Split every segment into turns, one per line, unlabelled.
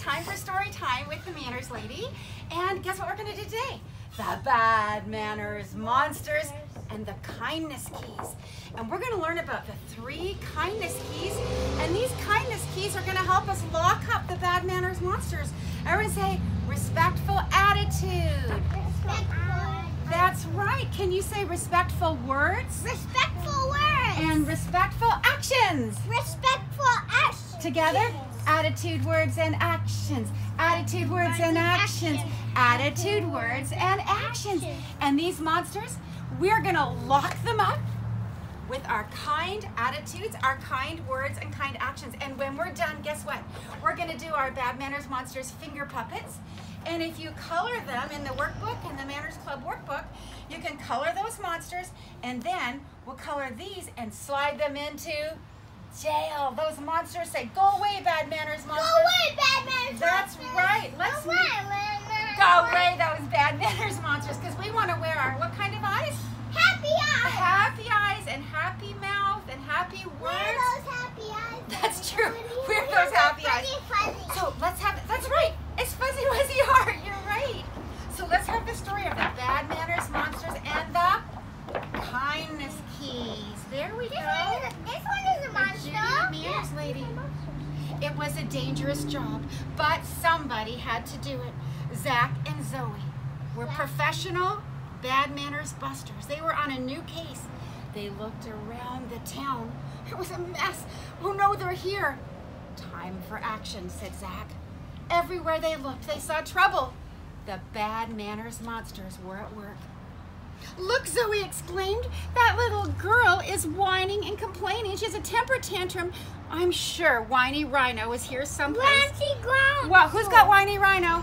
time for story time with the Manners Lady. And guess what we're going to do today? The bad manners monsters and the kindness keys. And we're going to learn about the 3 kindness keys. And these kindness keys are going to help us lock up the bad manners monsters. Everyone say, respectful attitude. That's right. Can you say respectful words?
Respectful words.
And respectful actions.
Respectful actions.
Together? Attitude, words, and actions. Attitude, words, and actions. Attitude, words, and actions. And these monsters, we're going to lock them up with our kind attitudes, our kind words, and kind actions. And when we're done, guess what? We're going to do our Bad Manners Monsters finger puppets. And if you color them in the workbook, in the Manners Club workbook, you can color those monsters, and then we'll color these and slide them into jail. Those monsters say, go away, bad manners monsters.
Go away, bad manners
That's
monsters.
right. Let's
go
away those bad manners monsters, because we want to wear our, what kind of eyes?
Happy eyes.
Happy eyes and happy mouth and happy words.
Wear those happy eyes.
That's true. Wear those happy eyes.
Fuzzy.
So let's have, that's right. It's Fuzzy Wuzzy Heart. You're right. So let's have the story of the bad manners monsters and the kindness keys. There we go.
This one is a monster.
Judi, the Manners Lady. It was a dangerous job, but somebody had to do it. Zach and Zoe were professional bad manners busters. They were on a new case. They looked around the town. It was a mess. Oh no, they're here. Time for action, said Zach. Everywhere they looked, they saw trouble. The bad manners monsters were at work. Look, Zoe exclaimed, that little girl is whining and complaining. She has a temper tantrum. I'm sure Whiny Rhino is here someplace. Well, who's got Whiny Rhino?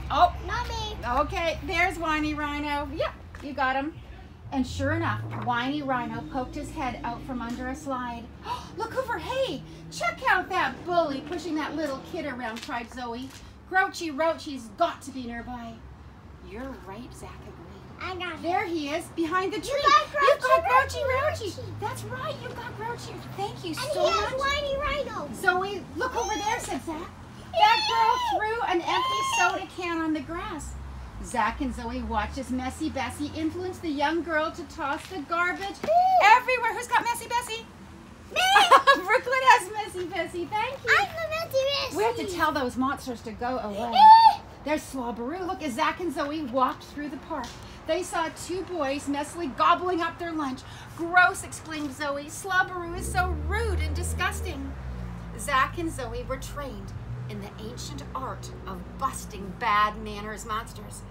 Oh,
not me.
Okay, there's Whiny Rhino. Yep, you got him. And sure enough, Whiny Rhino poked his head out from under a slide. Oh, look over, hey, check out that bully pushing that little kid around, cried Zoe. Grouchy Roachy's got to be nearby. You're right, Zach agreed.
I got
There he is, behind the tree.
You've got
Grouchy Roachy. That's right, you got Grouchy. Thank you so much.
And he has Whiny Rhino.
Zoe, look over there, said Zach. That girl threw an empty soda can on the grass. Zach and Zoe watched as Messy Bessie influenced the young girl to toss the garbage everywhere. Who's got Messy Bessie?
Me.
Brooklyn has Messy Bessie. Thank you.
I'm the Messy Bessie.
We have to tell those monsters to go away. There's Slobberoo. Look, as Zach and Zoe walked through the park, they saw 2 boys messily gobbling up their lunch. Gross, exclaimed Zoe. Slobberoo is so rude and disgusting. Zach and Zoe were trained in the ancient art of busting bad manners monsters.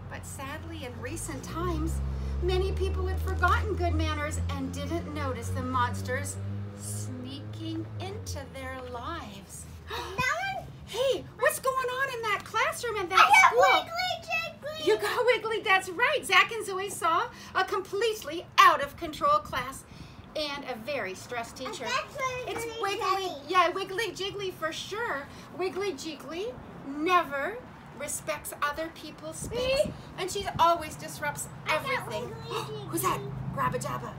But sadly, in recent times, many people had forgotten good manners and didn't notice the monsters sneaking into their lives. Hey, what's going on in that classroom in that school?
Wiggly Jiggly.
You got Wiggly, that's right. Zach and Zoe saw a completely out of control class and a very stressed teacher. It's Wiggly, yeah, Wiggly Jiggly for sure. Wiggly Jiggly never respects other people's space, and she always disrupts everything. Who's that? Grabba Jabba.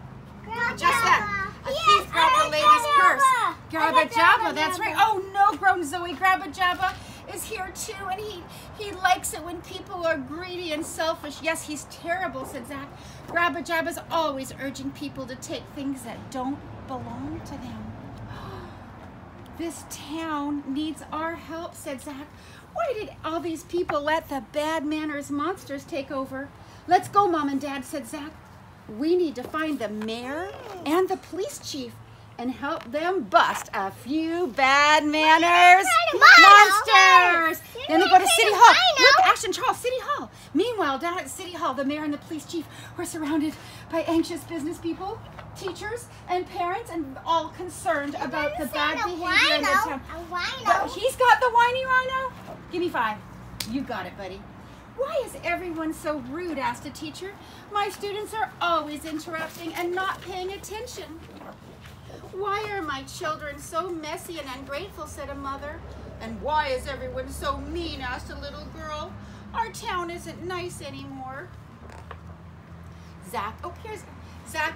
Just that. A thief grabbed a lady's purse. Grabba Jabba, that's right. Oh no, grown Zoe. Grabba Jabba is here too, and he likes it when people are greedy and selfish. Yes, he's terrible, said Zach. Grabba Jabba's always urging people to take things that don't belong to them. This town needs our help, said Zach. Why did all these people let the bad manners monsters take over? Let's go, Mom and Dad, said Zach. We need to find the mayor and the police chief and help them bust a few bad manners monsters. Then they go to City Hall. Look, Ashton Charles, City Hall. Meanwhile, down at City Hall, the mayor and the police chief were surrounded by anxious business people, teachers, and parents, and all concerned about the bad behavior in the town. He's got the Whiny Rhino? Give me 5. You got it, buddy. Why is everyone so rude? Asked a teacher. My students are always interrupting and not paying attention. Why are my children so messy and ungrateful? Said a mother. And why is everyone so mean? Asked a little girl. Our town isn't nice anymore. Zach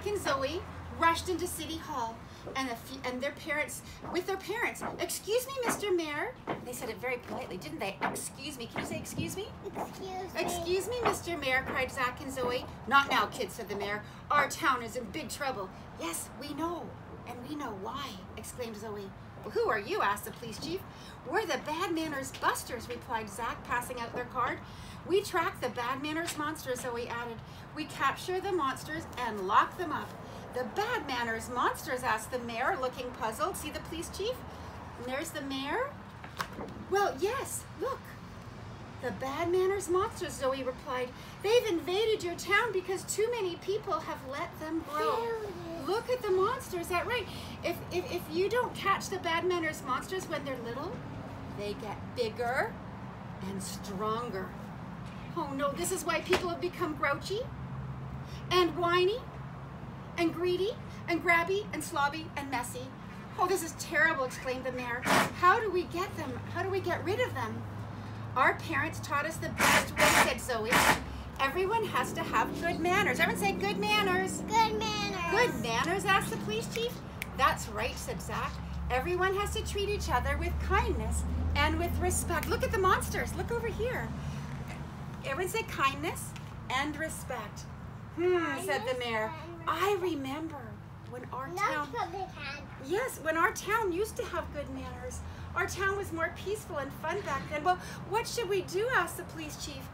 and Zoe rushed into City Hall. and their parents, with their parents. "Excuse me, Mr. Mayor." They said it very politely, didn't they? "Excuse me." Can you say excuse me?
Excuse me.
"Excuse me, Mr. Mayor," cried Zach and Zoe. "Not now, kids," said the mayor. "Our town is in big trouble." "Yes, we know, and we know why," exclaimed Zoe. "Well, who are you?" asked the police chief. "We're the Bad Manners Busters," replied Zach, passing out their card. "We track the Bad Manners monsters," Zoe added. "We capture the monsters and lock them up." "The Bad Manners monsters?" asked the mayor, looking puzzled. "See the police chief? And there's the mayor." "Well, yes, look. The Bad Manners monsters," Zoe replied. "They've invaded your town because too many people have let them grow." "Look at the monsters." That's right. If you don't catch the Bad Manners monsters when they're little, they get bigger and stronger. Oh no, this is why people have become grouchy and whiny and greedy and grabby and slobby and messy. "Oh, this is terrible," exclaimed the mayor. "How do we get them? How do we get rid of them?" "Our parents taught us the best way," said Zoe. "Everyone has to have good manners." Everyone say good manners.
Good manners.
Good manners, asked the police chief. "That's right," said Zach. "Everyone has to treat each other with kindness and with respect." Look at the monsters. Look over here. Everyone say kindness and respect. Said the mayor. "I remember when our town... Yes, when our town used to have good manners. Our town was more peaceful and fun back then." "Well, what should we do?" asked the police chief.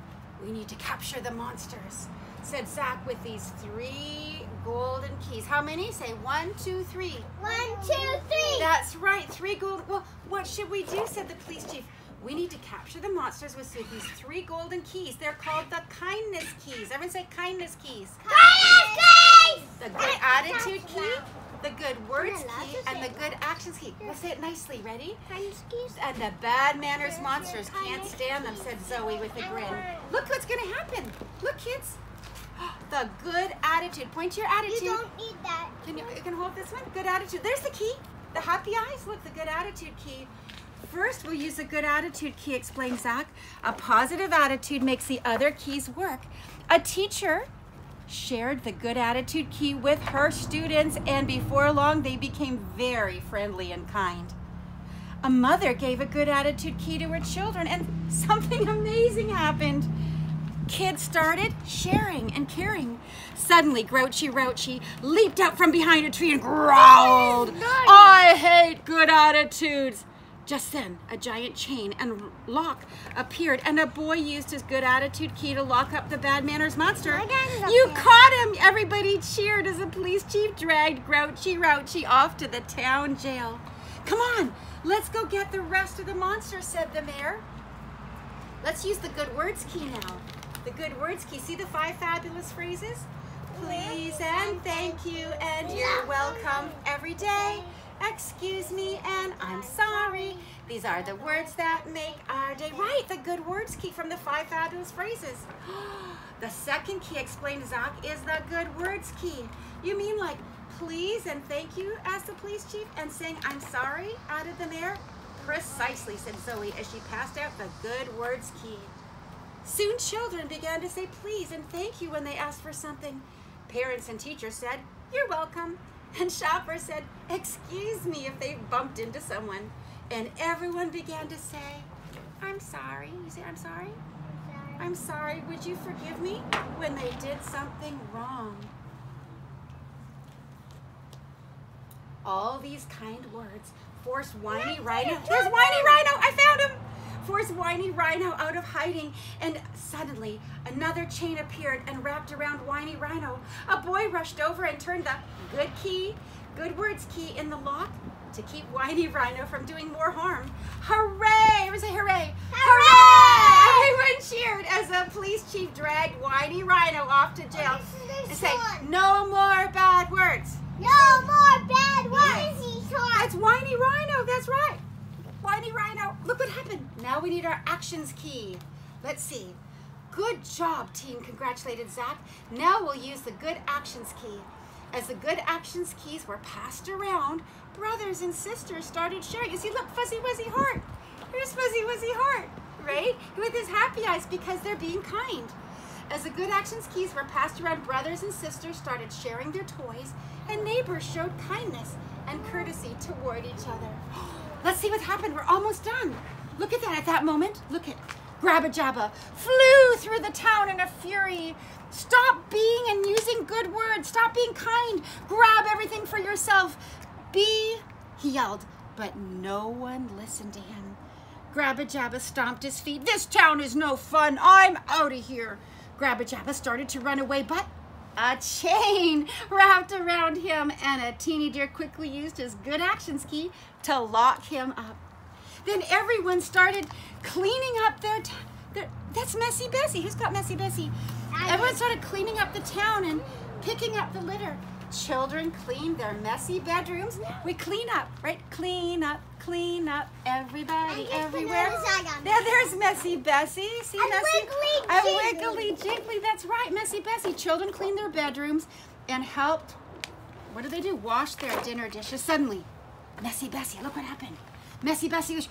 "We need to capture the monsters," said Zach, with these 3 golden keys. How many? Say 1, 2, 3.
1, 2, 3.
That's right, 3 gold. "Well, what should we do?" said the police chief. "We need to capture the monsters with these 3 golden keys. They're called the kindness keys." Everyone say kindness keys.
Kindness keys.
The good attitude key, the good words key, and the good actions key. We'll say it nicely. Ready?
Kindness keys.
"And the Bad Manners monsters can't stand them," said Zoe with a grin. "Look what's going to happen. Look, kids. The good attitude." Point to your attitude.
You don't need that.
You can hold this one. Good attitude. There's the key. The happy eyes. Look, the good attitude key. "First, we'll use the good attitude key," explained Zach. "A positive attitude makes the other keys work." A teacher shared the good attitude key with her students, and before long, they became very friendly and kind. A mother gave a good attitude key to her children, and something amazing happened. Kids started sharing and caring. Suddenly, Grouchy Rouchy leaped out from behind a tree and growled, "I hate good attitudes." Just then, a giant chain and lock appeared, and a boy used his good attitude key to lock up the Bad Manners monster. "You caught him!" Everybody cheered as the police chief dragged Grouchy Rouchy off to the town jail. "Come on, let's go get the rest of the monsters," said the mayor. "Let's use the good words key now." The good words key. See the 5 fabulous phrases? "Please and thank you and you're welcome every day. Excuse me and I'm sorry. These are the words that make our day." Right, the good words key from the 5 fabulous phrases. The second key, explained Zach, is the good words key. "You mean like please and thank you?" asked the police chief. "And saying I'm sorry?" added the mayor. "Precisely," said Zoe as she passed out the good words key. Soon children began to say please and thank you when they asked for something. Parents and teachers said, "You're welcome." And shoppers said, "Excuse me," if they bumped into someone. And everyone began to say, "I'm sorry." You say, "I'm sorry?" "I'm sorry. Would you forgive me?" when they did something wrong. All these kind words forced Whiny Rhino. There's Whiny Rhino! I found him! Forced Whiny Rhino out of hiding, and suddenly another chain appeared and wrapped around Whiny Rhino. A boy rushed over and turned the good words key in the lock to keep Whiny Rhino from doing more harm. Hooray! Everyone say hooray! Hooray! Everyone cheered as the police chief dragged Whiny Rhino off to jail and said, "No more bad words."
No more bad words.
That's Whiny Rhino, that's right. Whiny Rhino, look what happened. Now we need our actions key. Let's see. Good job, team, congratulated Zach. Now we'll use the good actions key. As the good actions keys were passed around, brothers and sisters started sharing. You see, look, Fuzzy Wuzzy Heart. Here's Fuzzy Wuzzy Heart, right? With his happy eyes because they're being kind. As the good actions keys were passed around, brothers and sisters started sharing their toys, and neighbors showed kindness and toward each other. Let's see what happened. We're almost done. Look at that. At that moment, look at Grabba Jabba flew through the town in a fury. Stop being and using good words. Stop being kind. Grab everything for yourself. Be, he yelled, but no one listened to him. Grabba Jabba stomped his feet. This town is no fun. I'm out of here. Grabba Jabba started to run away, but a chain wrapped around him, and a teeny deer quickly used his good actions key to lock him up. Then everyone started cleaning up their that's Messy Bessie. Who's got Messy Bessie? Everyone started cleaning up the town and picking up the litter. Children cleaned their messy bedrooms. We clean up, right? Clean up, everybody, everywhere. There's Messy Bessie. See Messy? A wiggly jiggly. That's right, Messy Bessie. Children cleaned their bedrooms and helped. What do they do? Wash their dinner dishes. Suddenly, Messy Bessie, look what happened. Messy Bessie was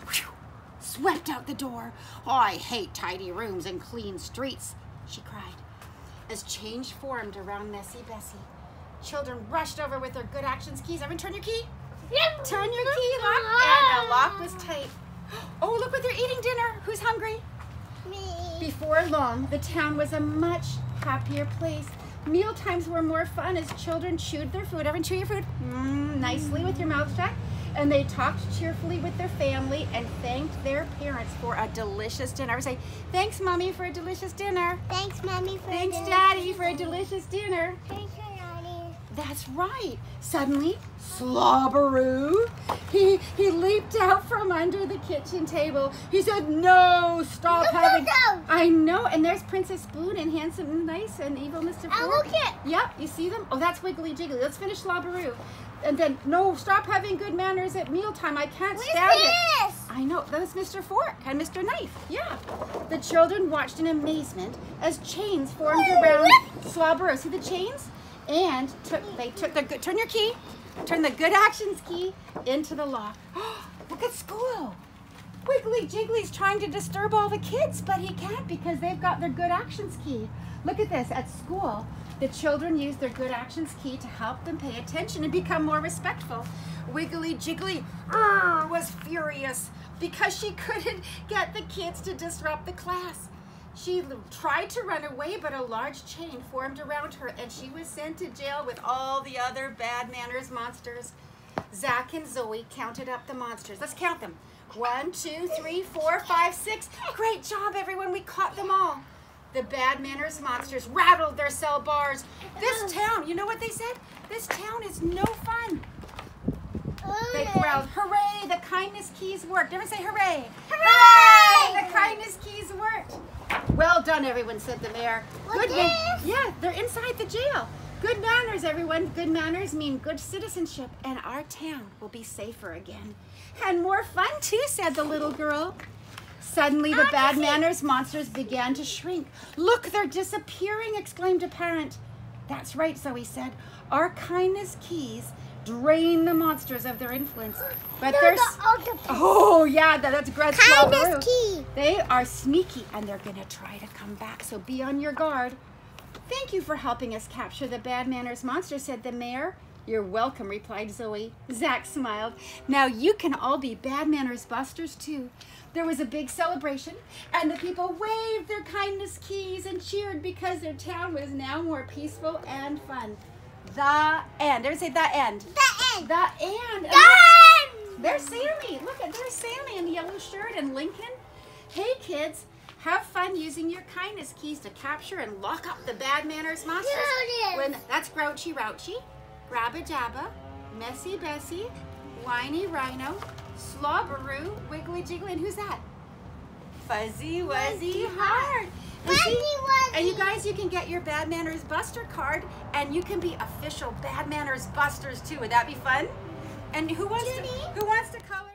swept out the door. Oh, I hate tidy rooms and clean streets, she cried, as change formed around Messy Bessie. Children rushed over with their good actions keys. Everyone turn your key. Turn your key lock. And the lock was tight. Oh, look what they're eating dinner. Who's hungry?
Me.
Before long, the town was a much happier place. Meal times were more fun as children chewed their food. Everyone chew your food nicely with your mouth shut. And they talked cheerfully with their family and thanked their parents for a delicious dinner. I would say, thanks, Mommy, for a delicious dinner.
Thanks, Mommy, for
Thanks, Daddy, for a delicious dinner.
Thanks, Daddy.
That's right. Suddenly, Slobberoo, he leaped out from under the kitchen table. He said, no, stop having... I know, and there's Princess Spoon and Handsome and Nice and Evil Mr. Fork. Yep, you see them? Oh, that's Wiggly Jiggly. Let's finish Slobberoo. And then, no, stop having good manners at mealtime. I can't stand it. I know, that was Mr. Fork and Mr. Knife. Yeah. The children watched in amazement as chains formed around Slobberoo. See the chains? And they took the good, turn your key, turn the good actions key into the lock. Look at school. Wiggly Jiggly's trying to disturb all the kids, but he can't because they've got their good actions key. Look at this, at school, the children used their good actions key to help them pay attention and become more respectful. Wiggly Jiggly was furious because she couldn't get the kids to disrupt the class. She tried to run away, but a large chain formed around her, and she was sent to jail with all the other bad manners monsters. Zach and Zoe counted up the monsters. Let's count them. 1, 2, 3, 4, 5, 6. Great job, everyone. We caught them all. The bad manners monsters rattled their cell bars. This town, you know what they said? This town is no fun. They growled, hooray, the kindness keys worked. Everyone say hooray. Hooray! The kindness keys worked. Well done, everyone, said the mayor. Good. Yeah, they're inside the jail. Good manners, everyone. Good manners mean good citizenship, and our town will be safer again. And more fun, too, said the little girl. Suddenly, the bad manners monsters began to shrink. Look, they're disappearing, exclaimed a parent. That's right, Zoe said. Our kindness keys drain the monsters of their influence. But there's oh yeah, that's great.
Kindness key.
They are sneaky and they're gonna try to come back, so be on your guard. Thank you for helping us capture the bad manners monster, said the mayor. You're welcome, replied Zoe. Zach smiled. Now you can all be bad manners busters too. There was a big celebration and the people waved their kindness keys and cheered because their town was now more peaceful and fun. The end. Everyone say the end.
The end.
The end.
The end.
There's Sammy. Look, there's Sammy in the yellow shirt and Lincoln. Hey, kids, have fun using your kindness keys to capture and lock up the bad manners monsters. That's Grouchy Rouchy, Grabba Jabba, Messy Bessie, Whiny Rhino, Slobberoo, Wiggly Jiggly, and who's that? Fuzzy Wuzzy Heart. And you guys, you can get your Bad Manners Buster card, and you can be official Bad Manners Busters too. Would that be fun? And who wants to color?